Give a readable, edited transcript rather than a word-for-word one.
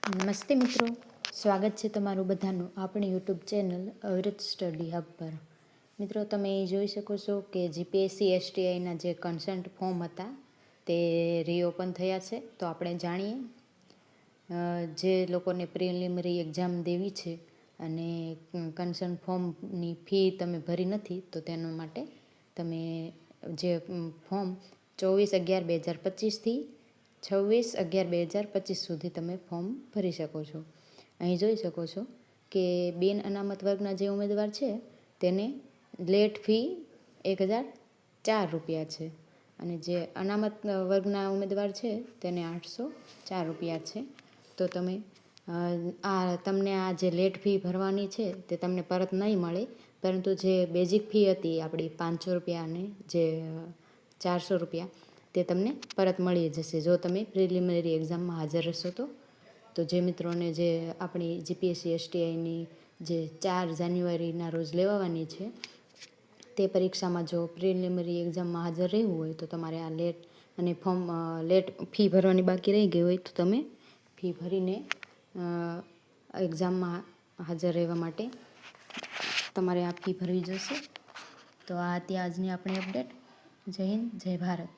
નમસ્તે મિત્રો, સ્વાગત છે તમારું બધાનું આપણી યુટ્યુબ ચેનલ અવિરત સ્ટડી હબ પર. મિત્રો, તમે જોઈ શકો છો કે જીપીએસસી એસટીઆઈના જે કન્સન્ટ ફોર્મ હતા તે રીઓપન થયા છે. તો આપણે જાણીએ જે લોકોને પ્રિલિમિનરી એક્ઝામ દેવી છે અને કન્સન્ટ ફોર્મની ફી તમે ભરી નથી, તો તેના માટે તમે જે ફોર્મ 24/11/2025થી 26/11/2025 સુધી તમે ફોર્મ ભરી શકો છો. અહીં જોઈ શકો છો કે બિન અનામત વર્ગના જે ઉમેદવાર છે તેને લેટ ફી 1004 રૂપિયા છે અને જે અનામત વર્ગના ઉમેદવાર છે તેને 804 રૂપિયા છે. તો તમે તમને આ જે લેટ ફી ભરવાની છે તે તમને પરત નહીં મળે, પરંતુ જે બેઝિક ફી હતી આપણી 500 રૂપિયા અને જે 400 રૂપિયા તે તમને પરત મળી જશે જો તમે પ્રિલિમિનરી એક્ઝામમાં હાજર રહેશો તો જે મિત્રોને જે આપણી જીપીએસસી એસટીઆઈની જે 4 જાન્યુઆરીના રોજ લેવાની છે તે પરીક્ષામાં જો પ્રિલિમિનરી એક્ઝામમાં હાજર રહેવું હોય તો તમારે આ લેટ અને લેટ ફી ભરવાની બાકી રહી ગઈ હોય તો તમે ફી ભરીને એક્ઝામમાં હાજર રહેવા માટે તમારે આ ફી ભરવી જશે. તો આ હતી આજની આપણી અપડેટ. જય હિન્દ, જય ભારત.